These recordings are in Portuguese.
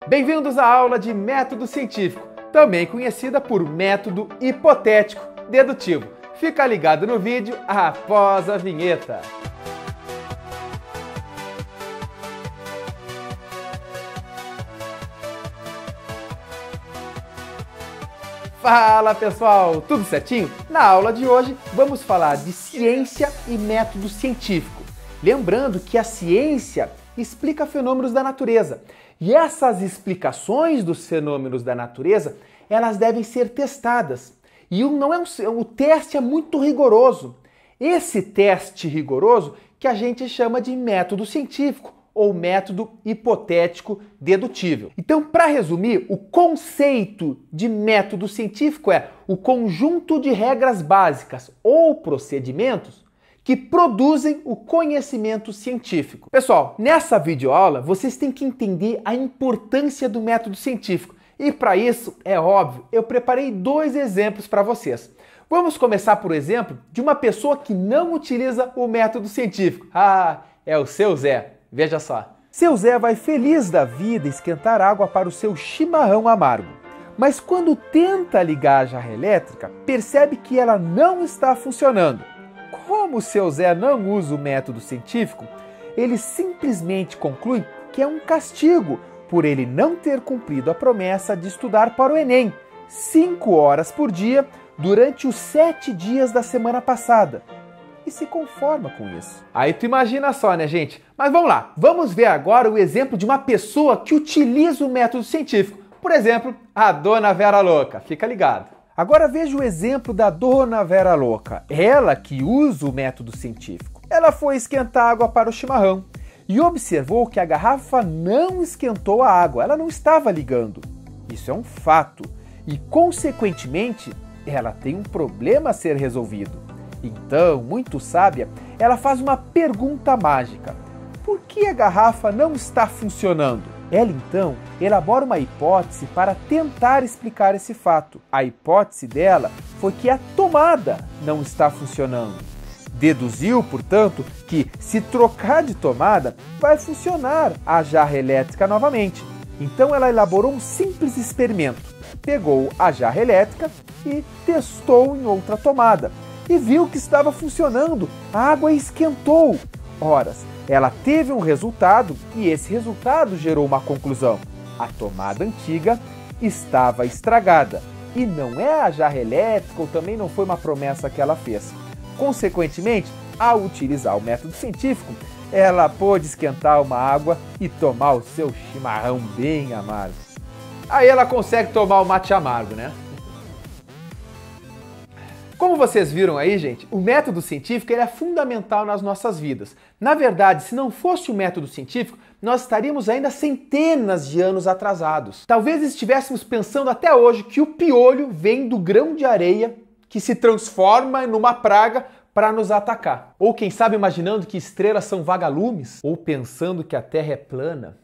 Bem-vindos à aula de método científico, também conhecida por método hipotético dedutivo. Fica ligado no vídeo após a vinheta. Fala pessoal, tudo certinho? Na aula de hoje vamos falar de ciência e método científico. Lembrando que a ciência explica fenômenos da natureza e essas explicações dos fenômenos da natureza elas devem ser testadas. E o teste é muito rigoroso. Esse teste rigoroso que a gente chama de método científico ou método hipotético dedutível. Então, para resumir, o conceito de método científico é o conjunto de regras básicas ou procedimentos que produzem o conhecimento científico. Pessoal, nessa videoaula vocês têm que entender a importância do método científico e para isso, é óbvio, eu preparei dois exemplos para vocês. Vamos começar por exemplo de uma pessoa que não utiliza o método científico. É o seu Zé. Veja só. Seu Zé vai feliz da vida esquentar água para o seu chimarrão amargo. Mas quando tenta ligar a jarra elétrica, percebe que ela não está funcionando. Como o seu Zé não usa o método científico, ele simplesmente conclui que é um castigo por ele não ter cumprido a promessa de estudar para o Enem 5 horas por dia durante os 7 dias da semana passada. E se conforma com isso. Aí tu imagina só, né, gente? Mas vamos lá, vamos ver agora o exemplo de uma pessoa que utiliza o método científico. Por exemplo, a Dona Vera Louca. Fica ligado. Agora veja o exemplo da Dona Vera Louca. Ela que usa o método científico. Ela foi esquentar água para o chimarrão e observou que a garrafa não esquentou a água, ela não estava ligando. Isso é um fato e, consequentemente, ela tem um problema a ser resolvido. Então, muito sábia, ela faz uma pergunta mágica. Por que a garrafa não está funcionando? Ela, então, elabora uma hipótese para tentar explicar esse fato. A hipótese dela foi que a tomada não está funcionando. Deduziu, portanto, que se trocar de tomada, vai funcionar a jarra elétrica novamente. Então, ela elaborou um simples experimento. Pegou a jarra elétrica e testou em outra tomada. E viu que estava funcionando, a água esquentou. Horas, ela teve um resultado e esse resultado gerou uma conclusão. A tomada antiga estava estragada e não é a jarra elétrica ou também não foi uma promessa que ela fez. Consequentemente, ao utilizar o método científico, ela pôde esquentar uma água e tomar o seu chimarrão bem amargo. Aí ela consegue tomar o mate amargo, né? Como vocês viram aí, gente, o método científico ele é fundamental nas nossas vidas. Na verdade, se não fosse o método científico, nós estaríamos ainda centenas de anos atrasados. Talvez estivéssemos pensando até hoje que o piolho vem do grão de areia que se transforma numa praga para nos atacar. Ou quem sabe imaginando que estrelas são vagalumes, ou pensando que a Terra é plana.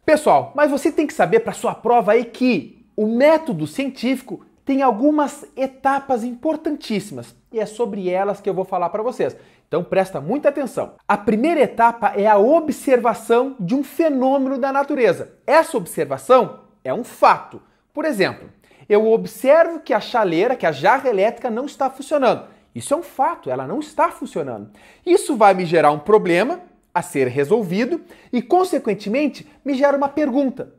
Pessoal, mas você tem que saber para sua prova aí que o método científico tem algumas etapas importantíssimas e é sobre elas que eu vou falar para vocês. Então presta muita atenção. A primeira etapa é a observação de um fenômeno da natureza. Essa observação é um fato. Por exemplo, eu observo que a chaleira, que a jarra elétrica não está funcionando. Isso é um fato, ela não está funcionando. Isso vai me gerar um problema a ser resolvido e, consequentemente, me gera uma pergunta.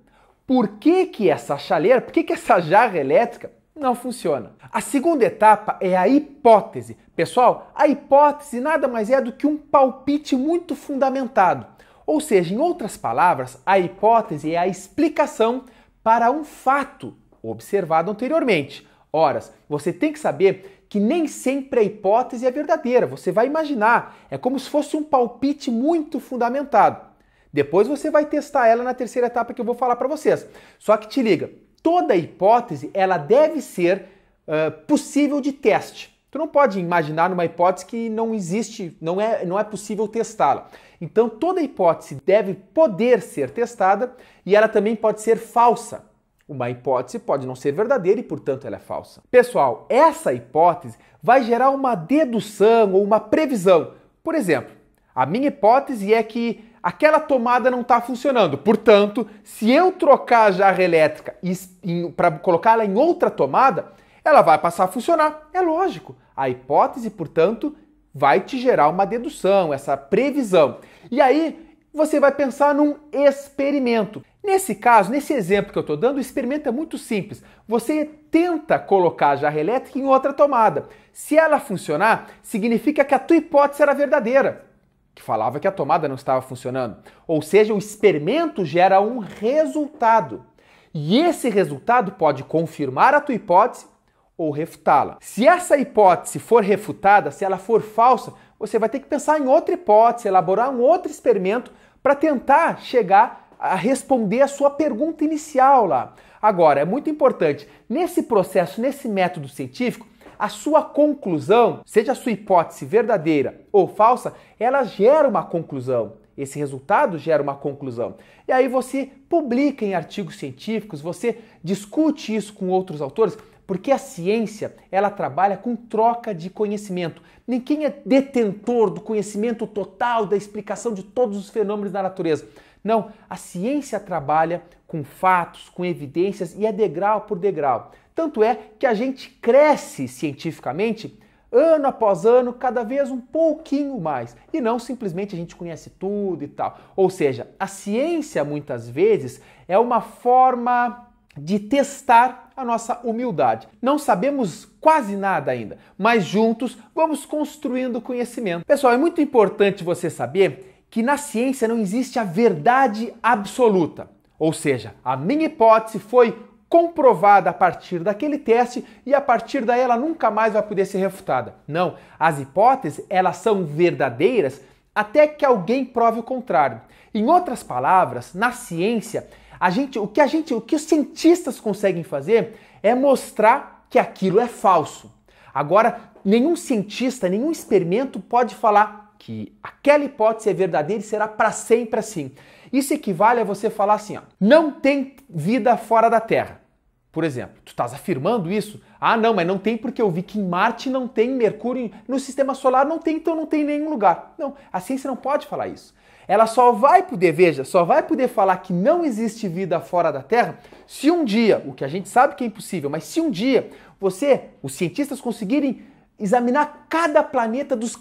Por que essa chaleira, por que essa jarra elétrica não funciona? A segunda etapa é a hipótese. Pessoal, a hipótese nada mais é do que um palpite muito fundamentado. Ou seja, em outras palavras, a hipótese é a explicação para um fato observado anteriormente. Ora, você tem que saber que nem sempre a hipótese é verdadeira. Você vai imaginar, é como se fosse um palpite muito fundamentado. Depois você vai testar ela na terceira etapa que eu vou falar para vocês. Só que te liga, toda hipótese ela deve ser possível de teste. Tu não pode imaginar numa hipótese que não existe, não é possível testá-la. Então toda hipótese deve poder ser testada e ela também pode ser falsa. Uma hipótese pode não ser verdadeira e, portanto, ela é falsa. Pessoal, essa hipótese vai gerar uma dedução ou uma previsão. Por exemplo, a minha hipótese é que aquela tomada não está funcionando. Portanto, se eu trocar a jarra elétrica para colocá-la em outra tomada, ela vai passar a funcionar. É lógico. A hipótese, portanto, vai te gerar uma dedução, essa previsão. E aí você vai pensar num experimento. Nesse caso, nesse exemplo que eu estou dando, o experimento é muito simples. Você tenta colocar a jarra elétrica em outra tomada. Se ela funcionar, significa que a tua hipótese era verdadeira, que falava que a tomada não estava funcionando. Ou seja, o experimento gera um resultado. E esse resultado pode confirmar a tua hipótese ou refutá-la. Se essa hipótese for refutada, se ela for falsa, você vai ter que pensar em outra hipótese, elaborar um outro experimento para tentar chegar a responder a sua pergunta inicial lá. Agora, é muito importante, nesse processo, nesse método científico, a sua conclusão, seja a sua hipótese verdadeira ou falsa, ela gera uma conclusão. Esse resultado gera uma conclusão. E aí você publica em artigos científicos, você discute isso com outros autores, porque a ciência, ela trabalha com troca de conhecimento. Ninguém é detentor do conhecimento total, da explicação de todos os fenômenos da natureza. Não, a ciência trabalha com fatos, com evidências e é degrau por degrau. Tanto é que a gente cresce cientificamente ano após ano, cada vez um pouquinho mais. E não simplesmente a gente conhece tudo e tal. Ou seja, a ciência muitas vezes é uma forma de testar a nossa humildade. Não sabemos quase nada ainda, mas juntos vamos construindo conhecimento. Pessoal, é muito importante você saber que na ciência não existe a verdade absoluta. Ou seja, a minha hipótese foi comprovada a partir daquele teste e a partir daí ela nunca mais vai poder ser refutada. Não, as hipóteses, elas são verdadeiras até que alguém prove o contrário. Em outras palavras, na ciência, o que os cientistas conseguem fazer é mostrar que aquilo é falso. Agora, nenhum cientista, nenhum experimento pode falar que aquela hipótese é verdadeira e será para sempre assim. Isso equivale a você falar assim, ó, não tem vida fora da Terra. Por exemplo, tu estás afirmando isso? Ah, não, mas não tem porque eu vi que em Marte não tem, Mercúrio, no Sistema Solar não tem, então não tem em nenhum lugar. Não, a ciência não pode falar isso. Ela só vai poder falar que não existe vida fora da Terra se um dia, o que a gente sabe que é impossível, mas se um dia os cientistas conseguirem examinar cada planeta dos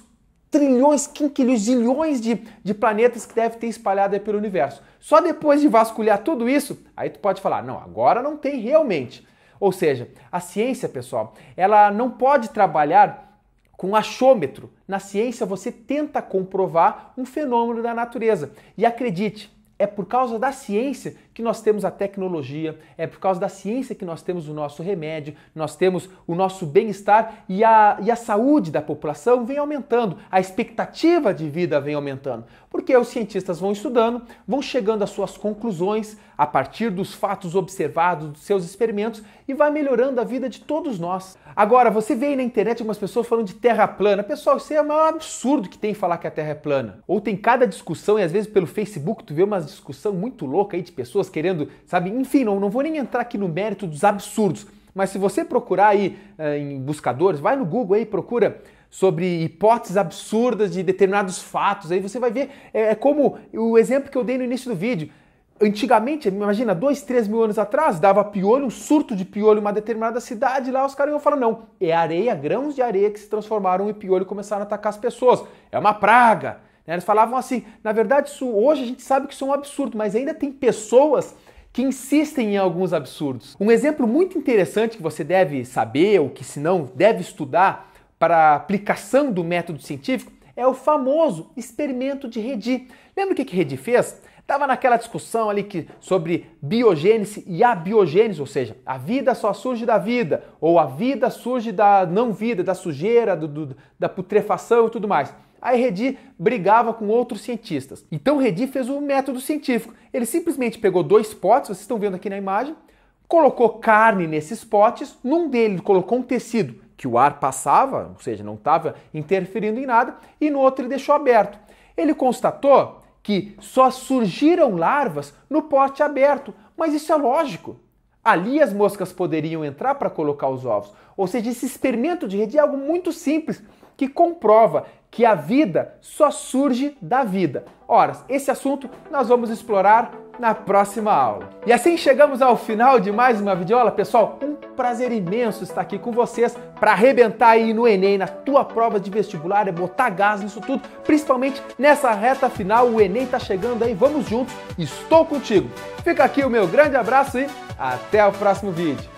trilhões, quinquilhões, zilhões de planetas que deve ter espalhado aí pelo universo. Só depois de vasculhar tudo isso, aí tu pode falar, não, agora não tem realmente. Ou seja, a ciência, pessoal, ela não pode trabalhar com achômetro. Na ciência você tenta comprovar um fenômeno da natureza. E acredite, é por causa da ciência que nós temos a tecnologia, é por causa da ciência que nós temos o nosso remédio, nós temos o nosso bem-estar e a saúde da população vem aumentando, a expectativa de vida vem aumentando, porque os cientistas vão estudando, vão chegando às suas conclusões a partir dos fatos observados, dos seus experimentos e vai melhorando a vida de todos nós. Agora, você vê aí na internet algumas pessoas falando de terra plana. Pessoal, isso é o maior absurdo que tem falar que a terra é plana. Ou tem cada discussão e às vezes pelo Facebook tu vê uma discussão muito louca aí de pessoas querendo, sabe, enfim, não vou nem entrar aqui no mérito dos absurdos, mas se você procurar aí em buscadores, vai no Google aí, procura sobre hipóteses absurdas de determinados fatos, aí você vai ver, é como o exemplo que eu dei no início do vídeo. Antigamente, imagina, 2, 3 mil anos atrás, dava piolho, um surto de piolho em uma determinada cidade, lá os caras iam falar, não, é areia, grãos de areia que se transformaram em piolho e começaram a atacar as pessoas, é uma praga. Eles falavam assim, na verdade, hoje a gente sabe que isso é um absurdo, mas ainda tem pessoas que insistem em alguns absurdos. Um exemplo muito interessante que você deve saber, ou que se não deve estudar para a aplicação do método científico, é o famoso experimento de Redi. Lembra o que Redi fez? Estava naquela discussão ali sobre biogênese e abiogênese, ou seja, a vida só surge da vida, ou a vida surge da não vida, da sujeira, da putrefação e tudo mais. Aí Redi brigava com outros cientistas. Então Redi fez um método científico. Ele simplesmente pegou 2 potes, vocês estão vendo aqui na imagem, colocou carne nesses potes, num deles colocou um tecido que o ar passava, ou seja, não estava interferindo em nada, e no outro ele deixou aberto. Ele constatou que só surgiram larvas no pote aberto, mas isso é lógico. Ali as moscas poderiam entrar para colocar os ovos. Ou seja, esse experimento de Redi é algo muito simples, que comprova que a vida só surge da vida. Ora, esse assunto nós vamos explorar na próxima aula. E assim chegamos ao final de mais uma videoaula, pessoal. Um prazer imenso estar aqui com vocês para arrebentar aí no Enem, na tua prova de vestibular, é botar gás nisso tudo, principalmente nessa reta final. O Enem tá chegando aí, vamos juntos, estou contigo. Fica aqui o meu grande abraço e até o próximo vídeo.